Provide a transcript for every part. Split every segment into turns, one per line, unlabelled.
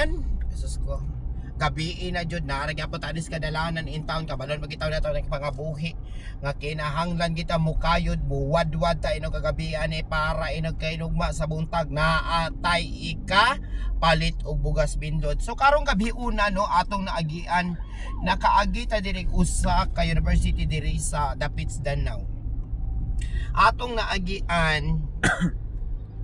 karon, Jesus ko. Gabi na jud na ra gyapon ta dis kadalanan in town kabalon magitaw na taw ng pangabuhi nga kinahanglan kita mukayod buwad-wad ta inog kagabian para inog kay nugma sa buntag naatay ika palit og bugas bindot. So karong gabi una no atong naagian nakaagi ta diri usa ka university diri sa Dapits Danau. Atong naagian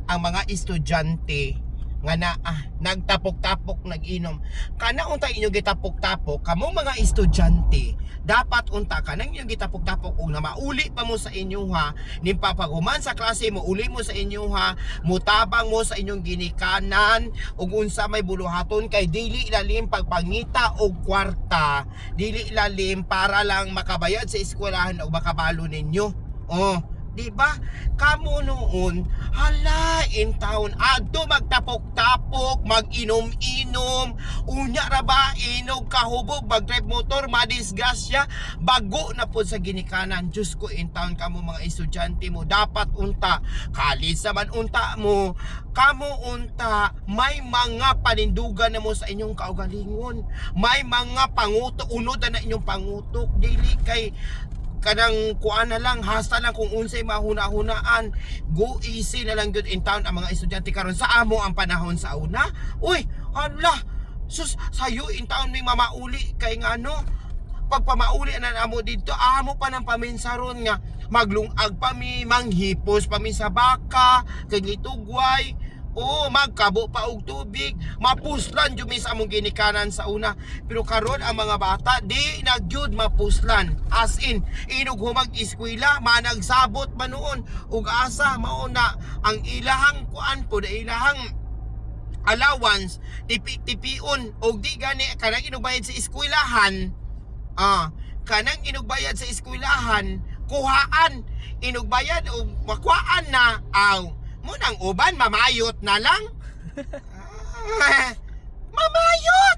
ang mga estudyante nga na nagtapok-tapok nag-inom kana unta inyo gitapok-tapok kamo mga estudyante dapat unta kanang inyo gitapok-tapok og na mauli pa mo sa inyo ha nimpapaguman sa klase mo uli mo sa inyo ha mutabang mo sa inyong ginikanan ug unsa may buluhaton kay dili lalim pagpangita og kwarta dili lalim para lang makabayad sa eskwelahan o makabalo ninyo. Diba? Kamo noon, hala, in town, adto magtapok-tapok, mag-inom-inom, unya ra ba, inog, kahubog, mag-drive motor, madisgasya, bago na po sa ginikanan. Diyos ko, in town kamo mga estudyante mo, dapat unta, kalis naman unta mo, kamo unta, may mga panindugan na mo sa inyong kaugalingon, may mga pangutok, unod na inyong pangutok, dili kay, kanang kuan na lang hasta lang kung unsay mahuna-hunaan go easy na lang good in town ang mga estudyante karon sa amo ang panahon sa una. Uy, hala sus sayo in town may mamauli kay nga no pagpamauli na amo dito amo pa ng paminsaron nga maglungag pa mi manghipos pa mi sa baka kay gitugway. Magkabo pa og tubig, mapuslan jud mi sa among ginikanan sa una. Pero karon ang mga bata di na gyud mapuslan. As in, inog humag eskwela, managsabot man noon ug asa mao na ang ilahang kuan po, ilahang allowance tipi-tipion og di gani kanang inugbayad sa eskwelahan. Kanang inugbayad sa eskwelahan, kuhaan inugbayad og makuhaan na munang uban, mamayot na lang. Mamayot!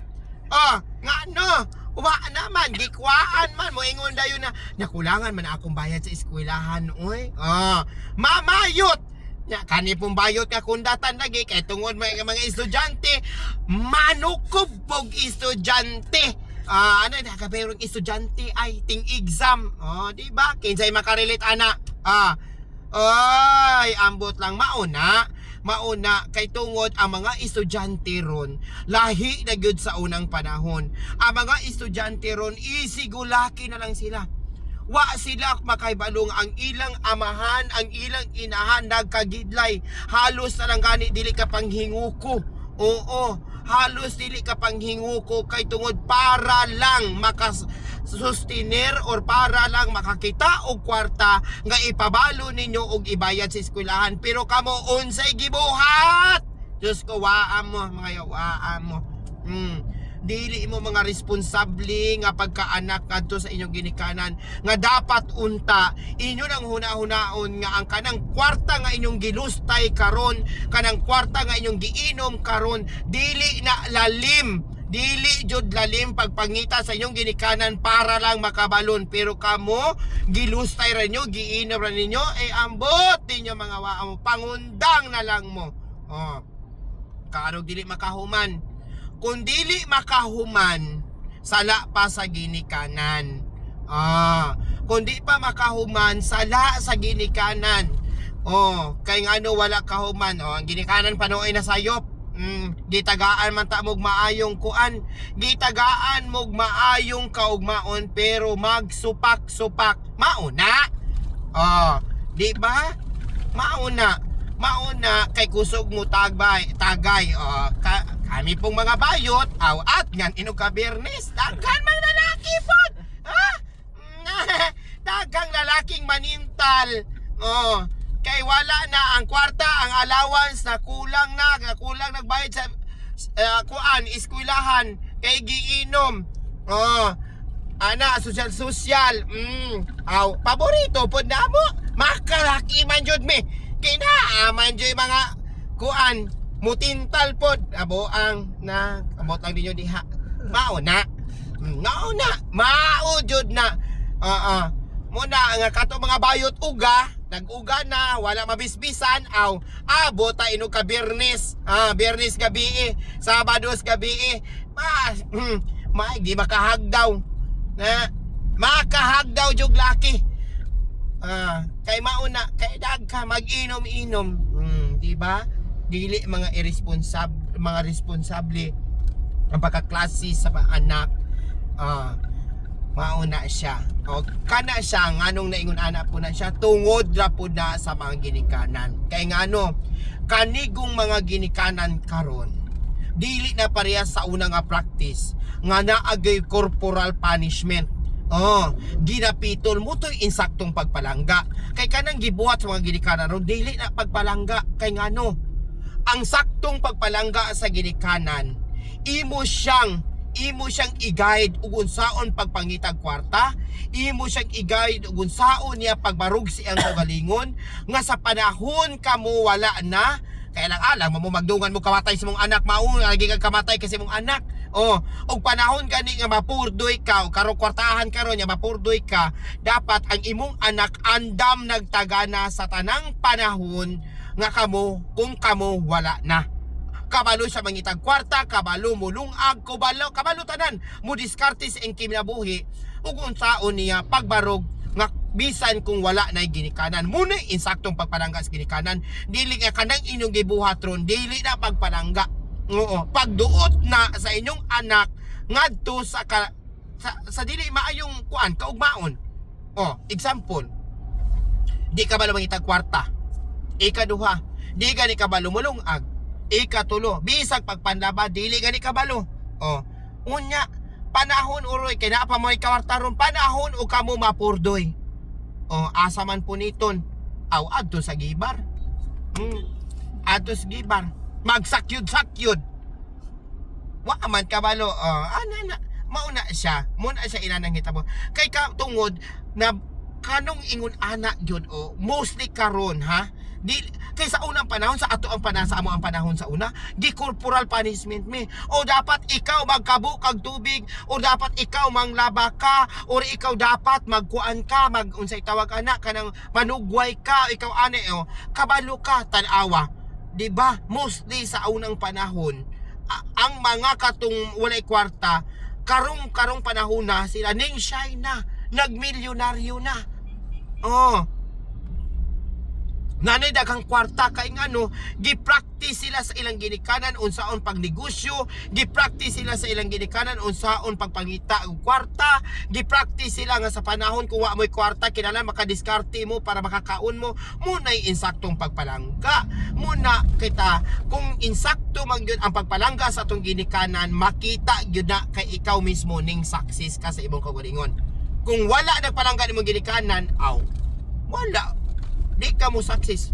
Nga no, wa naman, gikwaan man, moingon dayon na, nakulangan man akong bayad sa eskwelahan, oy. Mamayot! Kani pong bayot ka kundatan lagi, kay tungod mga estudyante, manukob pog estudyante. Ano na, kaberong estudyante ay ting exam. Diba? Kinsay makarelate, anak. Ay, ambot lang mauna kay tungod ang mga estudyante ron lahi na gyud sa unang panahon. Ang mga estudyante ron isigulaki na lang sila. Wa sila makaibalong ang ilang amahan, ang ilang inahan nagkagidlay. Halos na lang gani dili ka panghinguko. Halos dili ka panghinguko kay tungod para lang makasustiner or para lang makakita og kwarta nga ipabalo ninyo og ibayad sa eskwelahan. Pero kamo unsay gibuhat? Diyos ko, waan mo mga waan mo. Dili mo mga responsable nga pagkaanak kadto sa inyong ginikanan nga dapat unta inyo nang huna-hunaon nga ang kanang kwarta nga inyong gilustay karon, kanang kwarta nga inyong giinom karon dili na lalim, dili jud lalim pagpangita sa inyong ginikanan para lang makabalon. Pero kamo gilustay ra nyo, giinom ra ninyo ambot ninyo mga waamo, pangundang na lang mo. Kaano dili makahuman. Kung dili makahuman, sala pa sa ginikanan. Kung di pa makahuman, sala sa ginikanan. Kay nga ano wala kahuman. Ang ginikanan panoy na sayop. Gitagaan man ta mog maayong kuan. Gitagaan mog maayong kaugmaon pero magsupak-supak. Mauna. Di ba? Mauna kay kusog mo tagay. Kami pong mga bayot, at ngan inog ka Bernes, daghan mga lalaki po. Dagang lalaking manintal. Kay wala na ang kwarta, ang allowance na kulang nagbayad sa eskwelahan, kay giinom. Social. Paborito po na mo. Makalaki man jud mi. Kinaaman jud mga mutintal pod aboang na amot lang ninyo diha. Mauna maujud na muna nga kato mga bayot uga nag-uga na, wala mabisbisan, bota inog ka Biyernes, Biyernes gabi, Sabados gabi, di makahagdaw, na makahagdaw jug laki, kay mauna, kay dagka mag-inom-inom, di ba? Dili mga responsable ang pagkaklase sa anak, mauna siya. O kana siya nganong naingon anak po na siya tungod ra po na sa mga ginikanan. Kay ngano kanigong mga ginikanan karon dili na pareha sa una nga practice nga naagay corporal punishment. Ginapitol mo to'y insaktong pagpalangga. Kay kanang gibuhat sa mga ginikanan ron dili na pagpalangga. Kay ngano ang saktong pagpalangga sa ginikanan imo siyang i-guide ug unsaon pagpangitag kwarta, imo siyang i-guide ug unsaon niya pagbarug siyang kagalingon nga sa panahon kamo wala na kaya lang alang mo magdungan mo kamatay sa mong anak mao lagi kang kamatay kasi mong anak. Og panahon gani nga mapurdoy ka karo kwartahan karon nga mapurdoy ka, dapat ang imong anak andam nagtagana sa tanang panahon nga kamo kung kamo wala na. Kabalo sa mangitag kwarta, kabalo mo lungag, kabalo tanan mo diskarte sa ing kinabuhi ug unsaon niya pagbarog nga bisan kung wala na ginikanan. Muna insaktong pagpalangga sa ginikanan, dili nga kanang inyong gibuhat ron, dili na pagpalangga. Pagduot na sa inyong anak ngadto sa dili maayong kuan kaugmaon. Example, di kabalo mangitag kwarta. Ikaduha, di gani kabalo mo lungag. Ikatulo, bisag pagpanlaba dili gani kabalo. Unya panahon uroy kay naa pa mo'y kawartaron panahon o kamo mapurdoy. Asa man puniton adto sa gibar. Adto sa gibar magsakyud-sakyud. Wa man kabalo. Mauna siya inanang hitabo. Kay tungod na kanong ingon anak gyud mostly karon kay sa unang panahon sa ato ang sa amo ang panahon sa una di corporal punishment dapat ikaw magkabu kag tubig o dapat ikaw manglaba ka o ikaw dapat magkuan ka unsay tawag anak kanang manugway ka ikaw kabalo ka tan-awa, di ba? Mostly sa unang panahon ang mga katong walay kwarta karong panahon na sila ning shy na nagmilyonaryo na. Nanay daghang kwarta kay ngano gi-practice sila sa ilang ginikanan unsaon pagnegosyo, gi-practice sila sa ilang ginikanan unsaon pagpangita og kwarta, gi-practice sila nga sa panahon kung wa mo'y kwarta kinahanglan makadiskarte mo para makakaon mo. Muna'y insaktong pagpalangga. Muna kita kung insakto man gyud ang pagpalangga sa atong ginikanan, makita gyud na kay ikaw mismo ning success ka sa imong kaugalingon. Kung wala nagpalangga nimong ginikanan, wala, di ka mo success.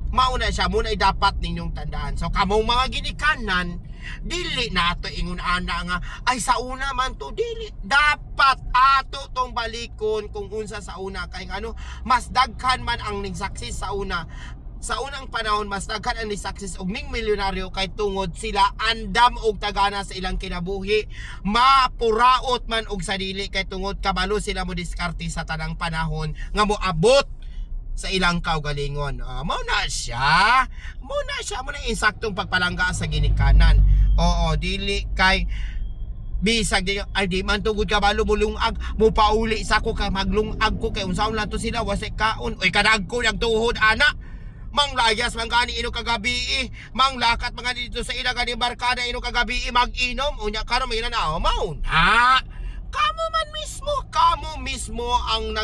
Mauna siya, muna dapat ninyong tandaan. So kamong mga ginikanan, dili na ato ingon ana nga ay sa una man to, dili dapat ato tong balikon kung unsa sa una kay mas daghan man ang ning success sa una. Sa unang panahon mas daghan ang ning success og ning milyonaryo kay tungod sila andam og tagana sa ilang kinabuhi, mapuraot man og sa dili kay tungod kabalo sila mo diskarte sa tanang panahon nga moabot sa ilang kaugalingon. Muna siya muna insaktong pagpalangga sa ginikanan. Dili kay bisag di man tugod kabalo mo lungag mo pauli sa ko kay maglungag ko kay unsaon lang to sila wasay kaon kadag ko nagtuhod ana manglayas man gani ino kagabi manglakat mga dito sa ila gani barkada ino kagabi mag-inom unya karon may na mauna kamo mismo ang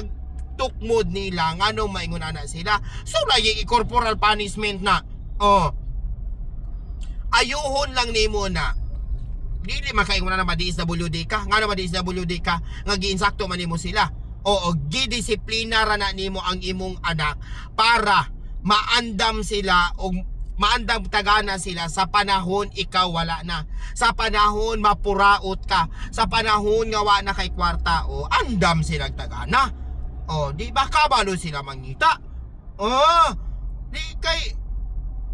tukmod nila ngano maingon ana sila so lagi corporal punishment na. Ayuhon lang nimo na dili makaingon na ma-DSWD ka ngano ma-DSWD ka nga giinsakto man nimo sila. Gidisiplina ra na nimo ang imong anak para maandam sila o maandam tagana sila sa panahon ikaw wala na, sa panahon mapuraot ka, sa panahon nga wa na kay kwarta andam silang tagana. Di ba kabalo sila mangita? Di kay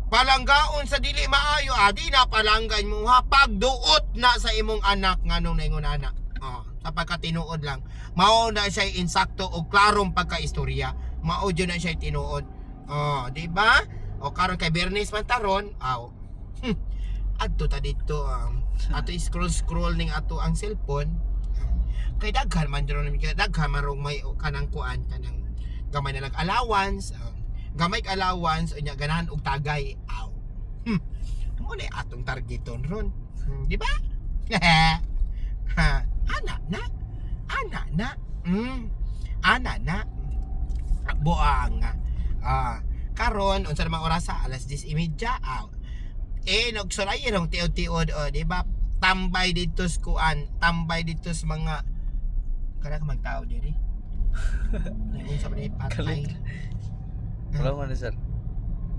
palanggaon sa dili maayo, di na palanggan mo pagduot na sa imong anak nganong naingon anak. Sa pagkatinuod lang mao na siya insakto og klarong pagkaistorya Mao jud na siya tinuod. Oh, di ba? O karon kay Bernice man taron, aw. Adto ta dito ato scroll ning ato ang cellphone. Kay daghan man dron daghan man rong may kanang kuan kanang gamay na lang allowance. Gamay ka allowance unya ganahan og tagay. Aw. Mo na atong targeton ron. Di ba? Ana na. Ana na. Buang. Karon unsa namang orasa? Alas 10:30. Nagsulay rong tiod-tiod di ba? Tambay dito sa kuan, tambay dito sa mga kana ka magtao diri. Unsa man ni patay?
Wala man sir.